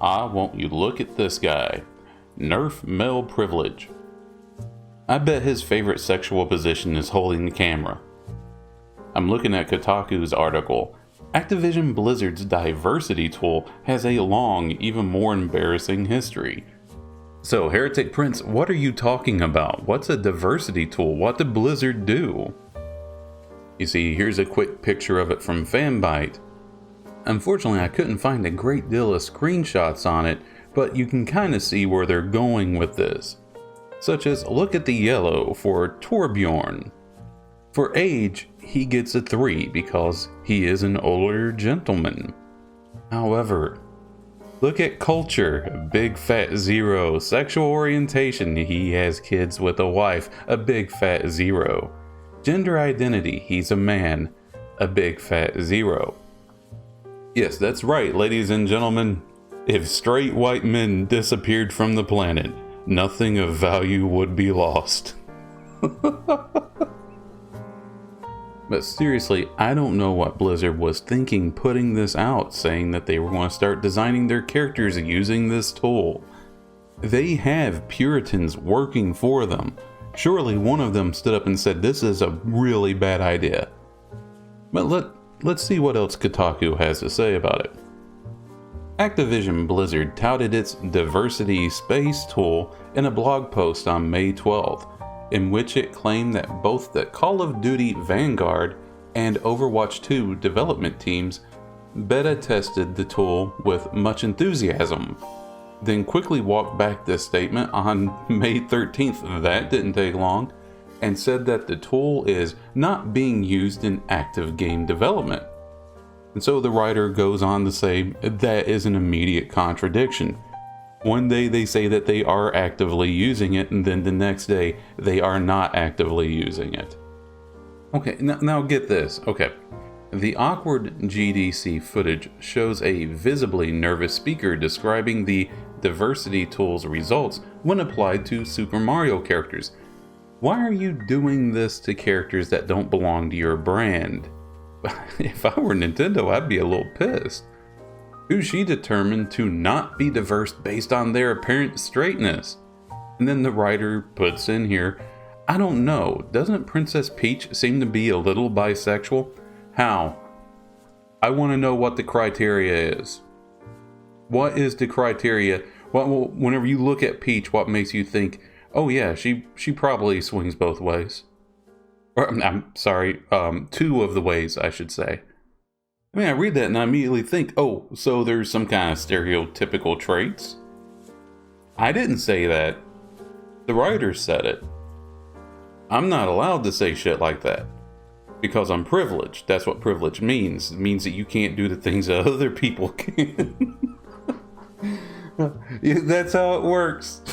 won't you look at this guy. Nerf male privilege. I bet his favorite sexual position is holding the camera. I'm looking at Kotaku's article. Activision Blizzard's diversity tool has a long, even more embarrassing history. So, Heretic Prince, what are you talking about? What's a diversity tool? What did Blizzard do? You see, here's a quick picture of it from Fanbyte. Unfortunately, I couldn't find a great deal of screenshots on it, but you can kind of see where they're going with this. Such as, look at the yellow for Torbjorn. For age, he gets a 3 because he is an older gentleman. However, look at culture, big fat 0. Sexual orientation, he has kids with a wife, a big fat 0. Gender identity, he's a man, a big fat 0. Yes, that's right, ladies and gentlemen. If straight white men disappeared from the planet, nothing of value would be lost. But seriously, I don't know what Blizzard was thinking putting this out, saying that they were going to start designing their characters using this tool. They have Puritans working for them. Surely one of them stood up and said this is a really bad idea. But let's see what else Kotaku has to say about it. Activision Blizzard touted its diversity space tool in a blog post on May 12th, in which it claimed that both the Call of Duty Vanguard and Overwatch 2 development teams beta tested the tool with much enthusiasm, then quickly walked back this statement on May 13th, that didn't take long, and said that the tool is not being used in active game development. And so the writer goes on to say that is an immediate contradiction. One day they say that they are actively using it, and then the next day they are not actively using it. Okay, now get this. Okay, the awkward GDC footage shows a visibly nervous speaker describing the diversity tool's results when applied to Super Mario characters. Why are you doing this to characters that don't belong to your brand? If I were Nintendo, I'd be a little pissed. Who's she determined to not be diverse based on their apparent straightness? And then the writer puts in here, I don't know, doesn't Princess Peach seem to be a little bisexual? How? I want to know what the criteria is. What is the criteria? Well, whenever you look at Peach, what makes you think, oh yeah, she probably swings both ways? Or, I'm sorry, 2 of the ways, I should say. I mean, I read that and I immediately think, oh, so there's some kind of stereotypical traits? I didn't say that. The writer said it. I'm not allowed to say shit like that. Because I'm privileged. That's what privilege means. It means that you can't do the things that other people can. That's how it works.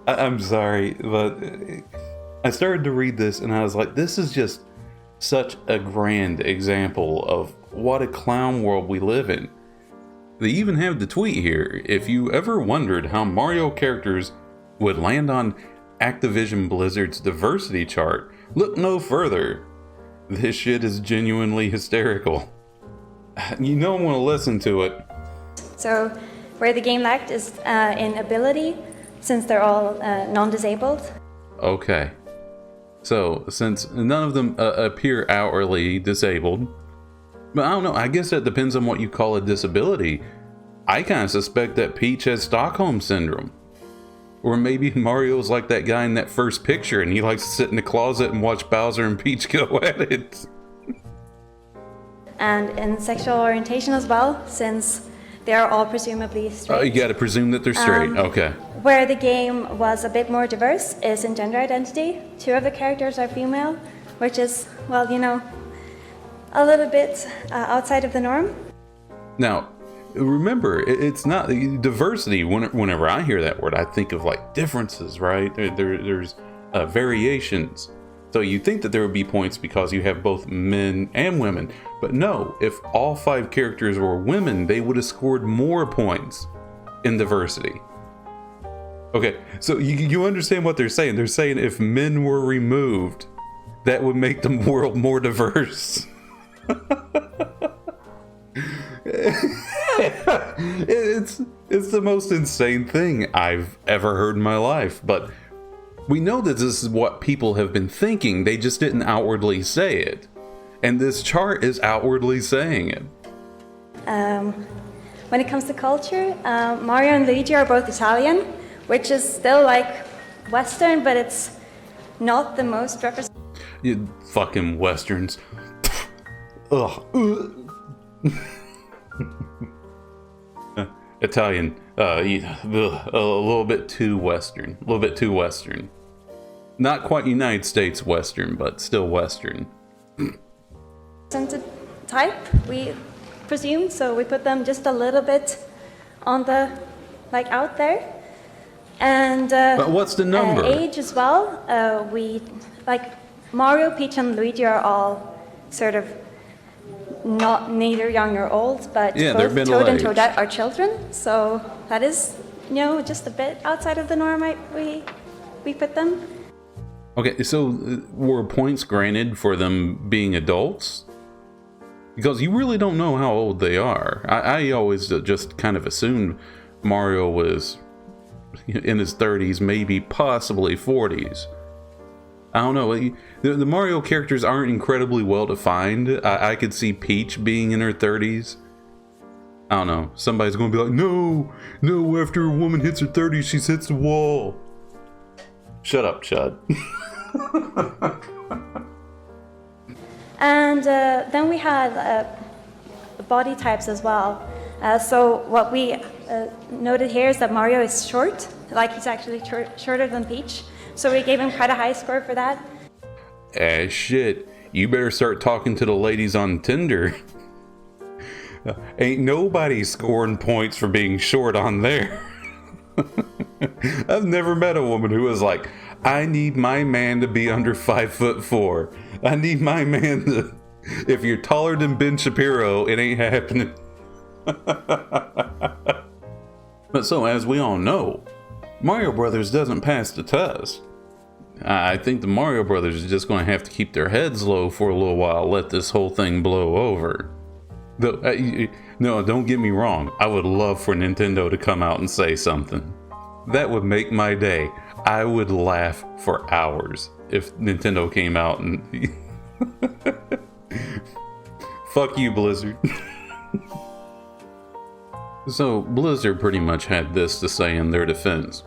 I'm sorry, but I started to read this and I was like, this is just such a grand example of what a clown world we live in. They even have the tweet here. If you ever wondered how Mario characters would land on Activision Blizzard's diversity chart, look no further. This shit is genuinely hysterical. You don't want to listen to it. So, where the game lacked is in ability, since they're all non-disabled. Okay. So, since none of them appear outwardly disabled, but I don't know, I guess that depends on what you call a disability. I kind of suspect that Peach has Stockholm Syndrome. Or maybe Mario's like that guy in that first picture and he likes to sit in the closet and watch Bowser and Peach go at it. And in sexual orientation as well, since they are all presumably straight. Oh, you gotta presume that they're straight, okay. Where the game was a bit more diverse is in gender identity. 2 of the characters are female, which is, well, you know, a little bit outside of the norm. Now, remember, it's not diversity. Whenever I hear that word, I think of like differences, right? There's variations. So you think that there would be points because you have both men and women. But no, if all 5 characters were women, they would have scored more points in diversity. Okay, so you understand what they're saying. They're saying if men were removed, that would make the world more diverse. It's the most insane thing I've ever heard in my life, but we know that this is what people have been thinking, they just didn't outwardly say it. And this chart is outwardly saying it. When it comes to culture, Mario and Luigi are both Italian, which is still like Western, but it's not the most representative. You fucking Westerns. Ugh. Italian, a little bit too Western. A little bit too Western. Not quite United States Western, but still Western. Type, we presume, so we put them just a little bit on the, like, out there. And but what's the number? Age as well. We, like, Mario, Peach, and Luigi are all sort of neither young nor old, but yeah, both they're Toad and middle-aged. Toadette are children. So that is, just a bit outside of the norm. We put them. Okay, so were points granted for them being adults? Because you really don't know how old they are. I always just kind of assumed Mario was in his 30s, maybe possibly 40s. I don't know. The Mario characters aren't incredibly well defined. I could see Peach being in her 30s. I don't know. Somebody's going to be like, no, after a woman hits her 30s, she hits the wall. Shut up, Chud. And then we had body types as well. So what we noted here is that Mario is short, like he's actually shorter than Peach. So we gave him quite a high score for that. Shit. You better start talking to the ladies on Tinder. Ain't nobody scoring points for being short on there. I've never met a woman who was like, I need my man to be under 5'4". I need my man to... If you're taller than Ben Shapiro, it ain't happening. But so, as we all know, Mario Brothers doesn't pass the test. I think the Mario Brothers are just going to have to keep their heads low for a little while, let this whole thing blow over. No, don't get me wrong. I would love for Nintendo to come out and say something. That would make my day. I would laugh for hours if Nintendo came out and... Fuck you, Blizzard. So, Blizzard pretty much had this to say in their defense.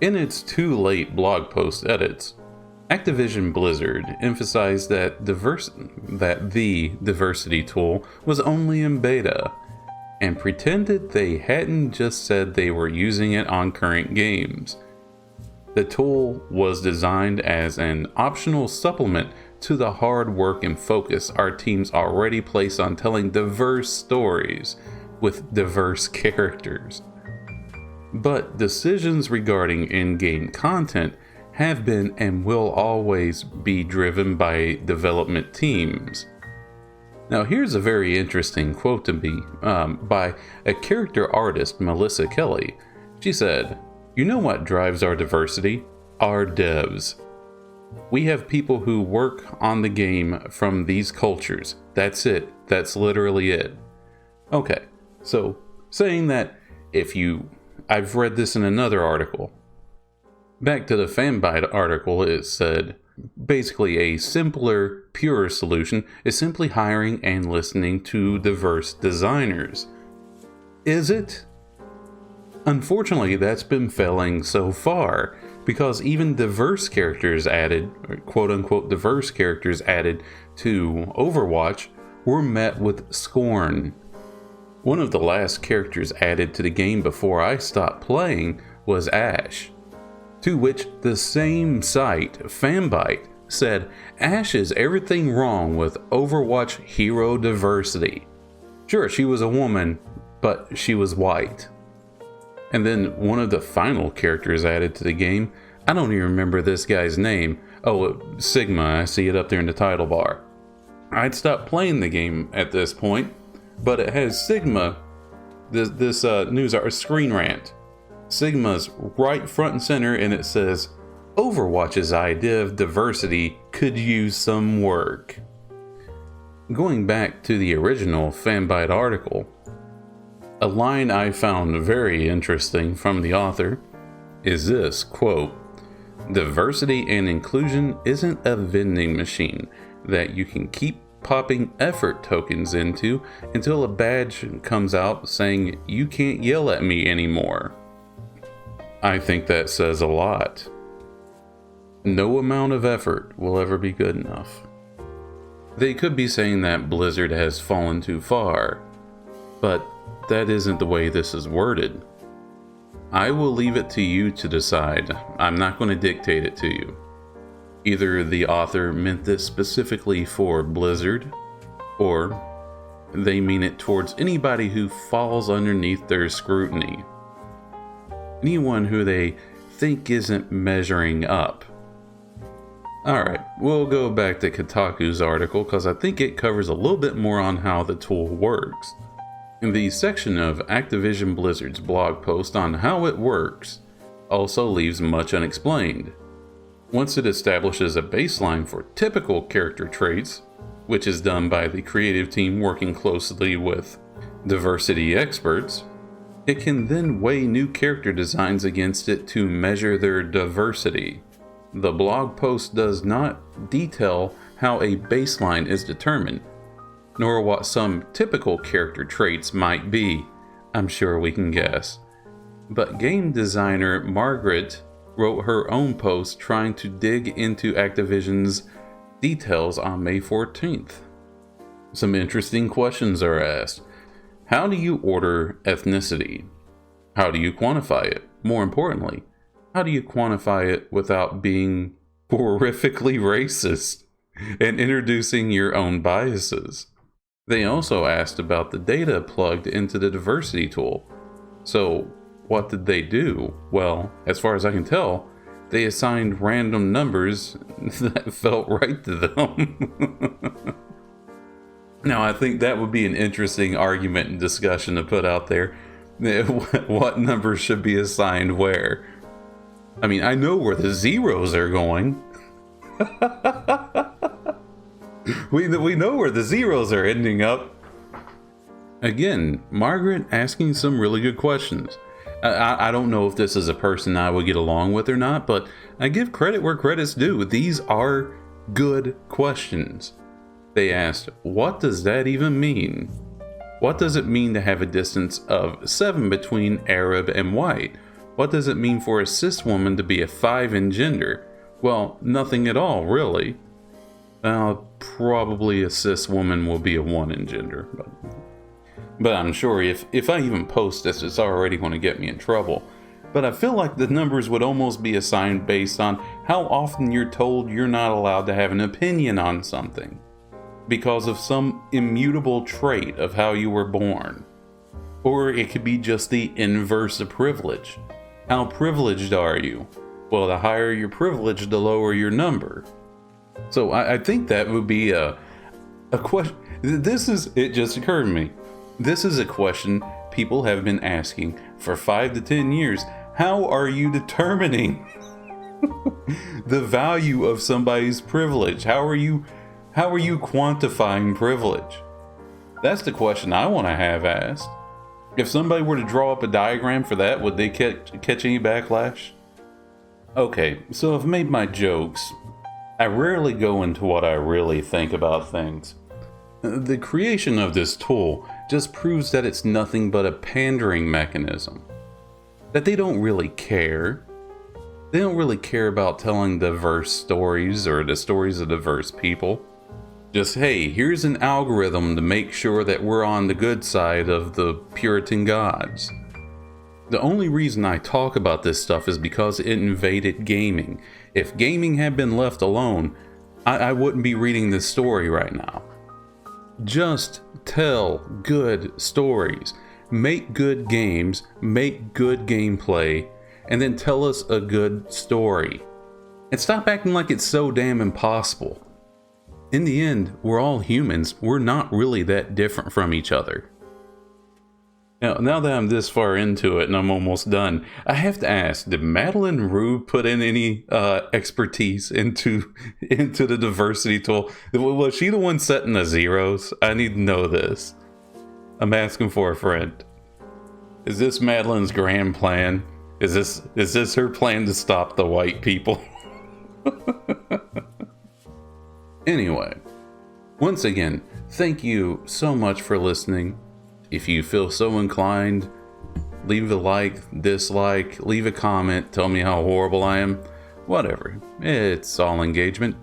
In its too late blog post edits, Activision Blizzard emphasized that the diversity tool was only in beta, and pretended they hadn't just said they were using it on current games. The tool was designed as an optional supplement to the hard work and focus our teams already place on telling diverse stories with diverse characters. But decisions regarding in-game content have been and will always be driven by development teams. Now here's a very interesting quote to me by a character artist, Melissa Kelly. She said, "You know what drives our diversity? Our devs. We have people who work on the game from these cultures. That's it. That's literally it." Okay, so saying that I've read this in another article. Back to the Fanbyte article, it said, basically a simpler, purer solution is simply hiring and listening to diverse designers. Is it? Unfortunately, that's been failing so far, because even diverse characters added, or quote-unquote diverse characters added to Overwatch were met with scorn. One of the last characters added to the game before I stopped playing was Ash, to which the same site, Fanbyte, said Ash is everything wrong with Overwatch hero diversity. Sure, she was a woman, but she was white. And then one of the final characters added to the game, I don't even remember this guy's name. Oh, Sigma, I see it up there in the title bar. I'd stopped playing the game at this point, but it has Sigma, this news screen rant. Sigma's right front and center, and it says, Overwatch's idea of diversity could use some work. Going back to the original Fanbyte article, A line I found very interesting from the author is this, quote, "Diversity and inclusion isn't a vending machine that you can keep popping effort tokens into until a badge comes out saying you can't yell at me anymore." I think that says a lot. No amount of effort will ever be good enough. They could be saying that Blizzard has fallen too far, but that isn't the way this is worded. I will leave it to you to decide. I'm not going to dictate it to you. Either the author meant this specifically for Blizzard, or they mean it towards anybody who falls underneath their scrutiny. Anyone who they think isn't measuring up. Alright, we'll go back to Kotaku's article because I think it covers a little bit more on how the tool works. In the section of Activision Blizzard's blog post on how it works also leaves much unexplained. Once it establishes a baseline for typical character traits, which is done by the creative team working closely with diversity experts, it can then weigh new character designs against it to measure their diversity. The blog post does not detail how a baseline is determined, nor what some typical character traits might be. I'm sure we can guess. But game designer Margaret wrote her own post trying to dig into Activision's details on May 14th. Some interesting questions are asked. How do you order ethnicity? How do you quantify it? More importantly, how do you quantify it without being horrifically racist and introducing your own biases? They also asked about the data plugged into the diversity tool. So, what did they do? Well, as far as I can tell, they assigned random numbers that felt right to them. Now, I think that would be an interesting argument and discussion to put out there. What numbers should be assigned where? I mean, I know where the zeros are going. We know where the zeros are ending up. Again, Margaret asking some really good questions. I don't know if this is a person I would get along with or not, but I give credit where credit's due. These are good questions. They asked, what does that even mean? What does it mean to have a distance of 7 between Arab and white? What does it mean for a cis woman to be a 5 in gender? Well, nothing at all, really. Probably a cis woman will be a 1 in gender. But I'm sure if I even post this, it's already going to get me in trouble. But I feel like the numbers would almost be assigned based on how often you're told you're not allowed to have an opinion on something, because of some immutable trait of how you were born. Or it could be just the inverse of privilege. How privileged are you? Well, the higher your privilege, the lower your number. So I think that would be a question. It just occurred to me. This is a question people have been asking for 5 to 10 years. How are you determining the value of somebody's privilege? How are you quantifying privilege? That's the question I want to have asked. If somebody were to draw up a diagram for that, would they catch any backlash? Okay, so I've made my jokes. I rarely go into what I really think about things. The creation of this tool just proves that it's nothing but a pandering mechanism. That they don't really care. They don't really care about telling diverse stories or the stories of diverse people. Just, hey, here's an algorithm to make sure that we're on the good side of the Puritan gods. The only reason I talk about this stuff is because it invaded gaming. If gaming had been left alone, I wouldn't be reading this story right now. Just tell good stories. Make good games, make good gameplay, and then tell us a good story. And stop acting like it's so damn impossible. In the end, we're all humans. We're not really that different from each other. Now that I'm this far into it and I'm almost done, I have to ask, did Madeline Rue put in any expertise into the diversity tool? Was she the one setting the zeros? I need to know this. I'm asking for a friend. Is this Madeline's grand plan? Is this her plan to stop the white people? Anyway, once again, thank you so much for listening. If you feel so inclined, leave a like, dislike, leave a comment, tell me how horrible I am. Whatever. It's all engagement.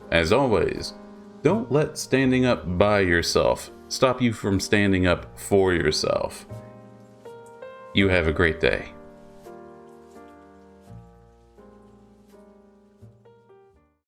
As always, don't let standing up by yourself stop you from standing up for yourself. You have a great day.